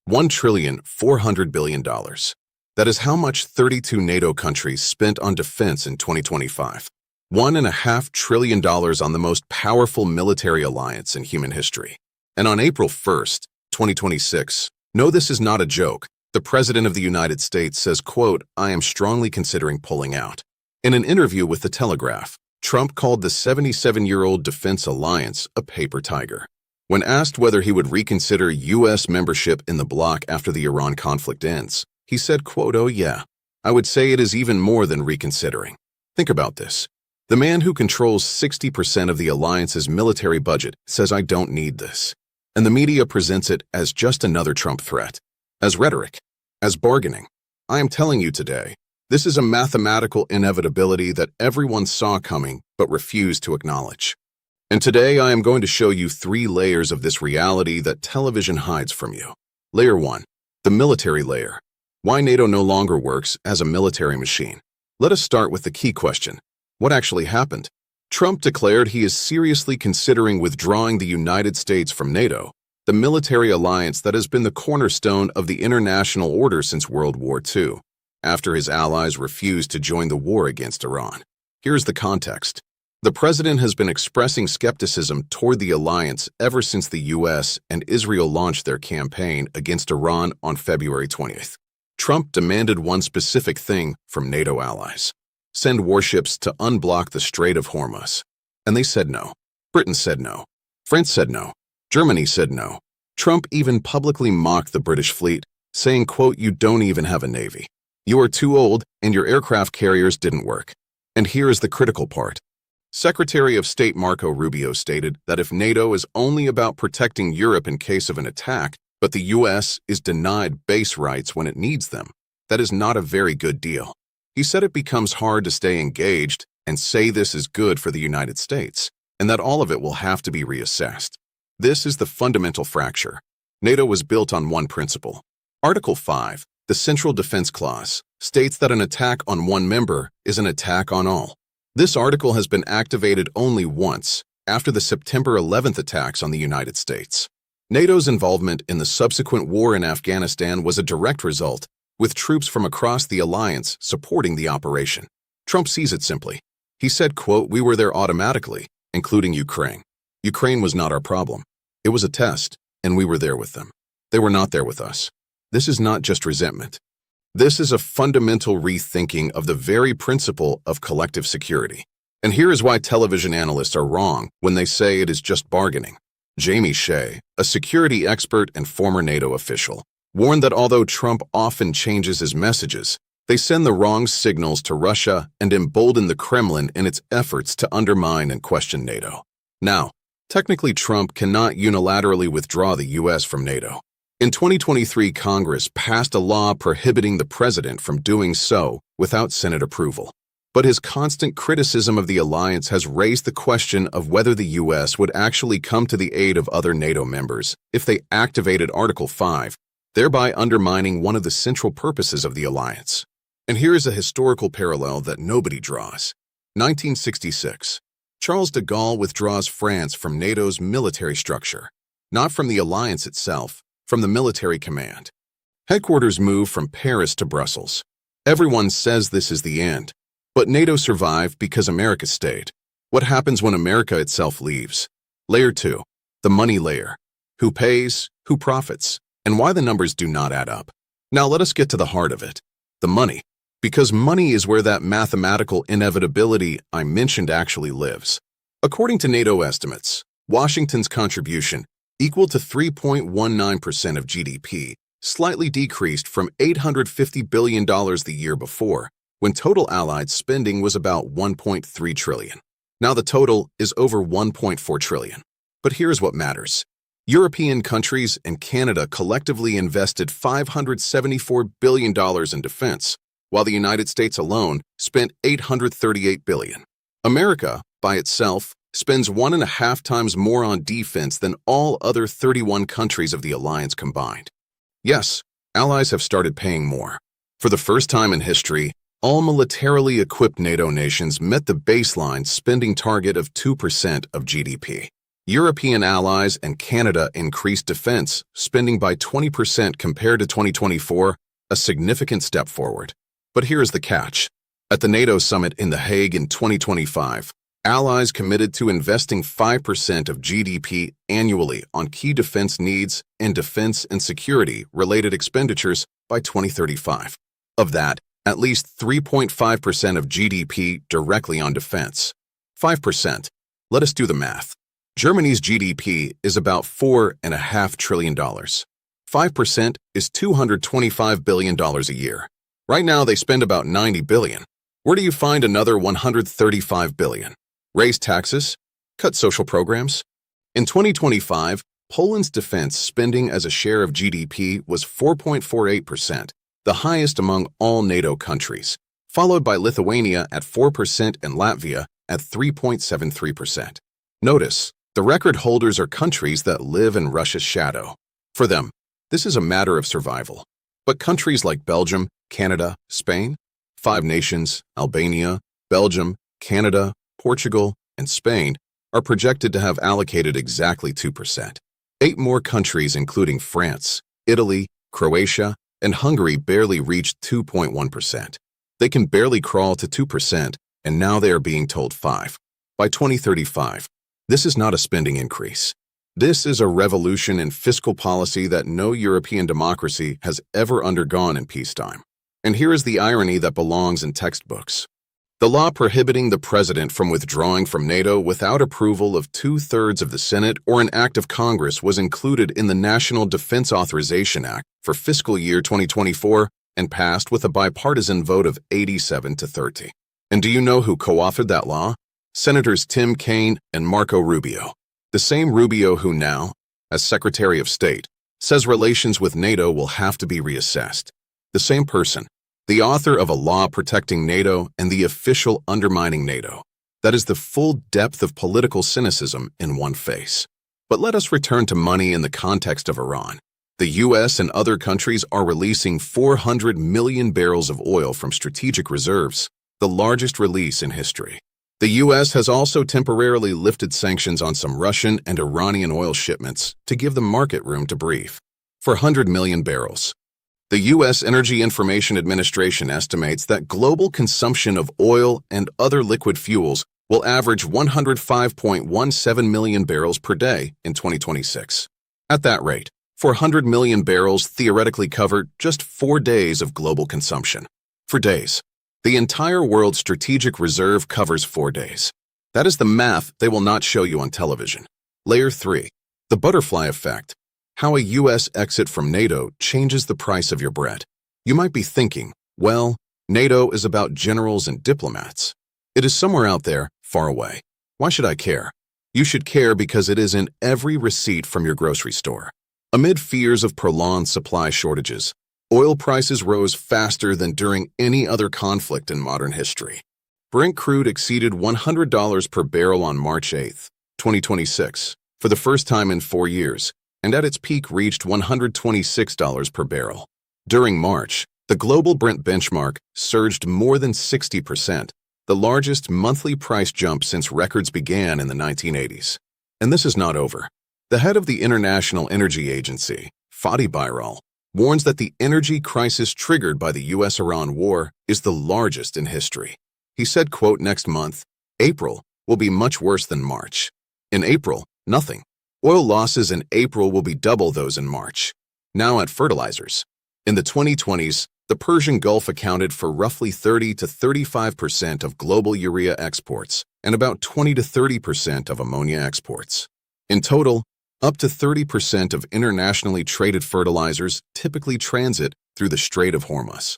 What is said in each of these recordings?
$1,400 billion. That is how much 32 NATO countries spent on defense in 2025. $1.5 trillion on the most powerful military alliance in human history. And on April 1st, 2026, no, this is not a joke, the President of the United States says, quote, "I am strongly considering pulling out." In an interview with the Telegraph, Trump called the 77-year-old defense alliance a paper tiger. When asked whether he would reconsider U.S. membership in the bloc after the Iran conflict ends, he said, quote, "Oh yeah, I would say it is even more than reconsidering." Think about this. The man who controls 60% of the alliance's military budget says, "I don't need this." And the media presents it as just another Trump threat, as rhetoric, as bargaining. I am telling you today, this is a mathematical inevitability that everyone saw coming but refused to acknowledge. And today I am going to show you 3 layers of this reality that television hides from you. Layer 1, the military layer. Why NATO no longer works as a military machine. Let us start with the key question. What actually happened? Trump declared he is seriously considering withdrawing the United States from NATO, the military alliance that has been the cornerstone of the international order since World War II, after his allies refused to join the war against Iran. Here's the context. The president has been expressing skepticism toward the alliance ever since the U.S. and Israel launched their campaign against Iran on February 20th. Trump demanded one specific thing from NATO allies: send warships to unblock the Strait of Hormuz. And they said no. Britain said no. France said no. Germany said no. Trump even publicly mocked the British fleet, saying, quote, "You don't even have a navy. You are too old and your aircraft carriers didn't work." And here is the critical part. Secretary of State Marco Rubio stated that if NATO is only about protecting Europe in case of an attack, but the U.S. is denied base rights when it needs them, that is not a very good deal. He said it becomes hard to stay engaged and say this is good for the United States, and that all of it will have to be reassessed. This is the fundamental fracture. NATO was built on one principle. Article 5, the Central Defense Clause, states that an attack on one member is an attack on all. This article has been activated only once, after the September 11th attacks on the United States. NATO's involvement in the subsequent war in Afghanistan was a direct result, with troops from across the alliance supporting the operation. Trump sees it simply. He said, quote, "We were there automatically, including Ukraine. Ukraine was not our problem. It was a test, and we were there with them. They were not there with us." This is not just resentment. This is a fundamental rethinking of the very principle of collective security. And here is why television analysts are wrong when they say it is just bargaining. Jamie Shea, a security expert and former NATO official, warned that although Trump often changes his messages, they send the wrong signals to Russia and embolden the Kremlin in its efforts to undermine and question NATO. Now, technically Trump cannot unilaterally withdraw the U.S. from NATO. In 2023, Congress passed a law prohibiting the president from doing so without Senate approval. But his constant criticism of the alliance has raised the question of whether the U.S. would actually come to the aid of other NATO members if they activated Article 5, thereby undermining one of the central purposes of the alliance. And here is a historical parallel that nobody draws. 1966. Charles de Gaulle withdraws France from NATO's military structure, not from the alliance itself, from the military command. Headquarters move from Paris to Brussels. Everyone says this is the end, but NATO survived because America stayed. What happens when America itself leaves? Layer 2, the money layer. Who pays, who profits, and why the numbers do not add up. Now let us get to the heart of it, the money. Because money is where that mathematical inevitability I mentioned actually lives. According to NATO estimates, Washington's contribution, equal to 3.19% of GDP, slightly decreased from $850 billion the year before, when total Allied spending was about $1.3 trillion. Now the total is over $1.4 trillion. But here's what matters. European countries and Canada collectively invested $574 billion in defense, while the United States alone spent $838 billion. America, by itself, spends 1.5 times more on defense than all other 31 countries of the alliance combined. Yes, allies have started paying more. For the first time in history, all militarily equipped NATO nations met the baseline spending target of 2% of GDP. European allies and Canada increased defense spending by 20% compared to 2024, a significant step forward. But here's the catch. At the NATO summit in The Hague in 2025, allies committed to investing 5% of GDP annually on key defense needs and defense and security-related expenditures by 2035. Of that, at least 3.5% of GDP directly on defense. 5%. Let us do the math. Germany's GDP is about $4.5 trillion. 5% is $225 billion a year. Right now, they spend about $90 billion. Where do you find another $135 billion? Raise taxes? Cut social programs? In 2025, Poland's defense spending as a share of GDP was 4.48%, the highest among all NATO countries, followed by Lithuania at 4% and Latvia at 3.73%. Notice, the record holders are countries that live in Russia's shadow. For them, this is a matter of survival. But countries like Belgium, Canada, Spain, 5 nations, Albania, Belgium, Canada, Portugal, and Spain, are projected to have allocated exactly 2%. 8 more countries, including France, Italy, Croatia, and Hungary, barely reached 2.1%. They can barely crawl to 2%, and now they are being told 5%. By 2035, this is not a spending increase. This is a revolution in fiscal policy that no European democracy has ever undergone in peacetime. And here is the irony that belongs in textbooks. The law prohibiting the president from withdrawing from NATO without approval of 2/3 of the Senate or an act of Congress was included in the National Defense Authorization Act for fiscal year 2024 and passed with a bipartisan vote of 87-30. And do you know who co-authored that law? Senators Tim Kaine and Marco Rubio. The same Rubio who now, as Secretary of State, says relations with NATO will have to be reassessed. The same person. The author of a law protecting NATO and the official undermining NATO. That is the full depth of political cynicism in one face. But let us return to money in the context of Iran. The U.S. and other countries are releasing 400 million barrels of oil from strategic reserves, the largest release in history. The U.S. has also temporarily lifted sanctions on some Russian and Iranian oil shipments to give the market room to breathe. For 100 million barrels. The U.S. Energy Information Administration estimates that global consumption of oil and other liquid fuels will average 105.17 million barrels per day in 2026. At that rate, 400 million barrels theoretically cover just 4 days of global consumption. For days. The entire world's strategic reserve covers 4 days. That is the math they will not show you on television. Layer 3. The butterfly effect. How a U.S. exit from NATO changes the price of your bread. You might be thinking, well, NATO is about generals and diplomats. It is somewhere out there, far away. Why should I care? You should care because it is in every receipt from your grocery store. Amid fears of prolonged supply shortages, oil prices rose faster than during any other conflict in modern history. BRINK crude exceeded $100 per barrel on March 8, 2026, for the first time in 4 years, and at its peak reached $126 per barrel. During March, the global Brent benchmark surged more than 60%, the largest monthly price jump since records began in the 1980s. And this is not over. The head of the International Energy Agency, Fatih Birol, warns that the energy crisis triggered by the U.S.-Iran war is the largest in history. He said, quote, next month, April, will be much worse than March. In April, nothing. Oil losses in April will be double those in March. Now at fertilizers. In the 2020s, the Persian Gulf accounted for roughly 30-35% of global urea exports and about 20-30% of ammonia exports. In total, up to 30% of internationally traded fertilizers typically transit through the Strait of Hormuz.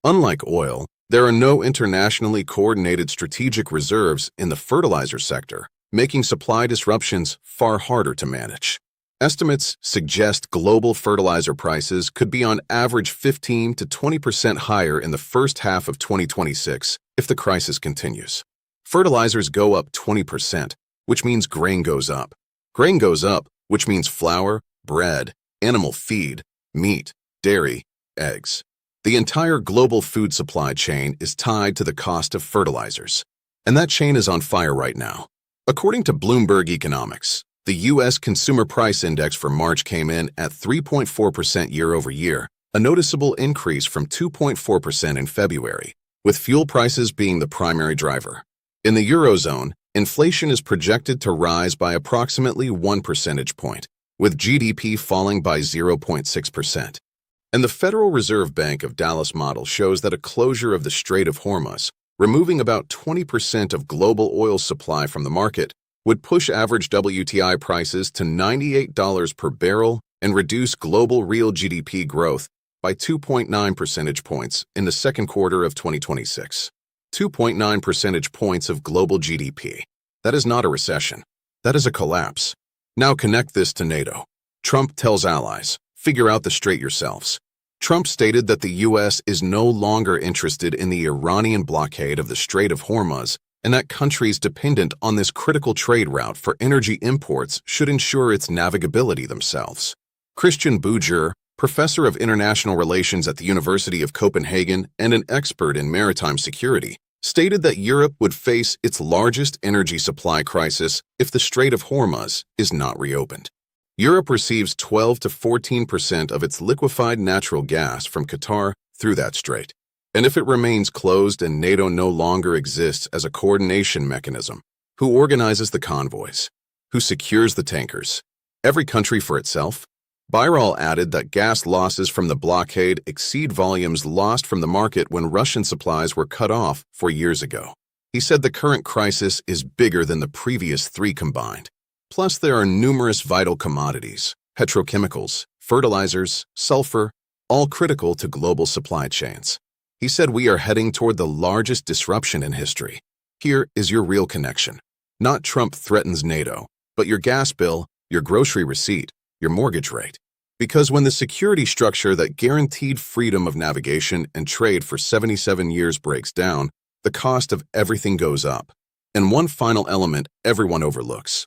Unlike oil, there are no internationally coordinated strategic reserves in the fertilizer sector, making supply disruptions far harder to manage. Estimates suggest global fertilizer prices could be on average 15-20% higher in the first half of 2026 if the crisis continues. Fertilizers go up 20%, which means grain goes up. Grain goes up, which means flour, bread, animal feed, meat, dairy, eggs. The entire global food supply chain is tied to the cost of fertilizers. And that chain is on fire right now. According to Bloomberg Economics, The U.S. Consumer Price Index for March came in at 3.4% year-over-year, a noticeable increase from 2.4% in February, with fuel prices being the primary driver. In the Eurozone, inflation is projected to rise by approximately 1 percentage point, with GDP falling by 0.6%. And the Federal Reserve Bank of Dallas model shows that a closure of the Strait of Hormuz, removing about 20% of global oil supply from the market, would push average WTI prices to $98 per barrel and reduce global real GDP growth by 2.9 percentage points in the second quarter of 2026. 2.9 percentage points of global GDP. That is not a recession. That is a collapse. Now connect this to NATO. Trump tells allies, figure out the strait yourselves. Trump stated that the U.S. is no longer interested in the Iranian blockade of the Strait of Hormuz and that countries dependent on this critical trade route for energy imports should ensure its navigability themselves. Christian Bouger, professor of international relations at the University of Copenhagen and an expert in maritime security, stated that Europe would face its largest energy supply crisis if the Strait of Hormuz is not reopened. Europe receives 12 to 14% of its liquefied natural gas from Qatar through that strait. And if it remains closed and NATO no longer exists as a coordination mechanism, who organizes the convoys? Who secures the tankers? Every country for itself? Byral added that gas losses from the blockade exceed volumes lost from the market when Russian supplies were cut off 4 years ago. He said the current crisis is bigger than the previous 3 combined. Plus, there are numerous vital commodities, petrochemicals, fertilizers, sulfur, all critical to global supply chains. He said we are heading toward the largest disruption in history. Here is your real connection. Not Trump threatens NATO, but your gas bill, your grocery receipt, your mortgage rate. Because when the security structure that guaranteed freedom of navigation and trade for 77 years breaks down, the cost of everything goes up. And one final element everyone overlooks.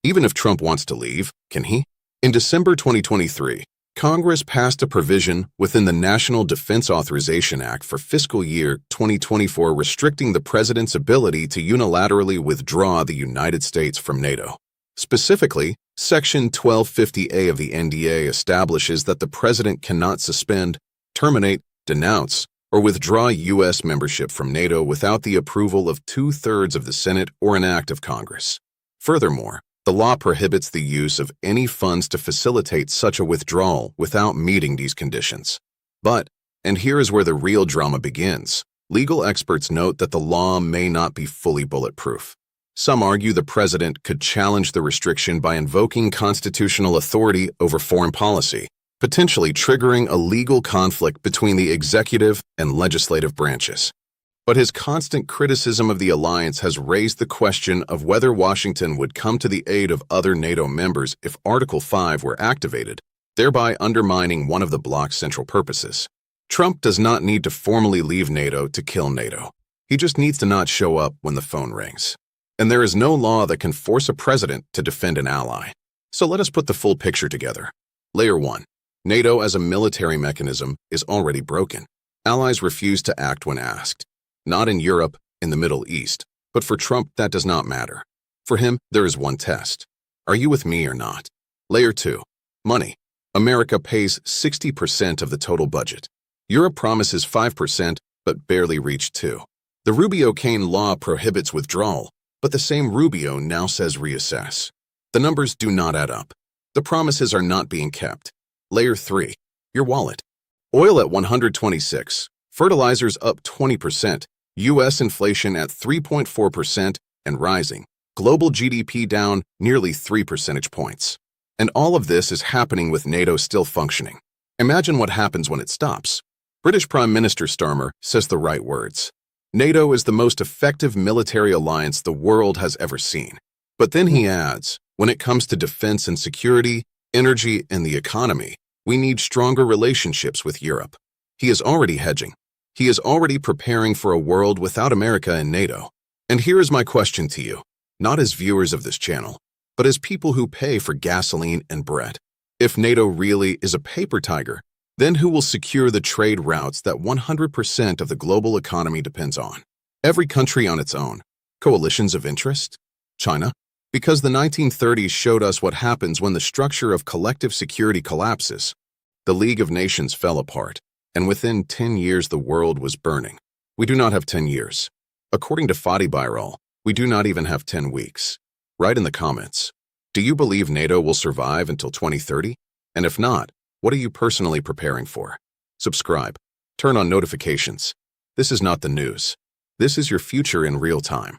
Even if Trump wants to leave, can he? In December 2023, Congress passed a provision within the National Defense Authorization Act for fiscal year 2024 restricting the president's ability to unilaterally withdraw the United States from NATO. Specifically, Section 1250A of the NDA establishes that the president cannot suspend, terminate, denounce, or withdraw U.S. membership from NATO without the approval of 2/3 of the Senate or an act of Congress. Furthermore, the law prohibits the use of any funds to facilitate such a withdrawal without meeting these conditions. But, and here is where the real drama begins, legal experts note that the law may not be fully bulletproof. Some argue the president could challenge the restriction by invoking constitutional authority over foreign policy, potentially triggering a legal conflict between the executive and legislative branches. But his constant criticism of the alliance has raised the question of whether Washington would come to the aid of other NATO members if Article 5 were activated, thereby undermining one of the bloc's central purposes. Trump does not need to formally leave NATO to kill NATO. He just needs to not show up when the phone rings. And there is no law that can force a president to defend an ally. So let us put the full picture together. Layer 1. NATO as a military mechanism is already broken. Allies refuse to act when asked. Not in Europe, in the Middle East, but for Trump that does not matter. For him, there is one test. Are you with me or not? Layer 2. Money. America pays 60% of the total budget. Europe promises 5%, but barely reached 2%. The Rubio-Kane law prohibits withdrawal, but the same Rubio now says reassess. The numbers do not add up. The promises are not being kept. Layer 3. Your wallet. Oil at 126. Fertilizers up 20%. U.S. inflation at 3.4% and rising. Global GDP down nearly 3 percentage points. And all of this is happening with NATO still functioning. Imagine what happens when it stops. British Prime Minister Starmer says the right words. NATO is the most effective military alliance the world has ever seen. But then he adds, when it comes to defense and security, energy, and the economy, we need stronger relationships with Europe. He is already hedging. He is already preparing for a world without America and NATO. And here is my question to you, not as viewers of this channel, but as people who pay for gasoline and bread. If NATO really is a paper tiger, then who will secure the trade routes that 100% of the global economy depends on? Every country on its own. Coalitions of interest? China? Because the 1930s showed us what happens when the structure of collective security collapses. The League of Nations fell apart, and within 10 years the world was burning. We do not have 10 years. According to Fatih Birol, we do not even have 10 weeks. Write in the comments. Do you believe NATO will survive until 2030? And if not, what are you personally preparing for? Subscribe. Turn on notifications. This is not the news. This is your future in real time.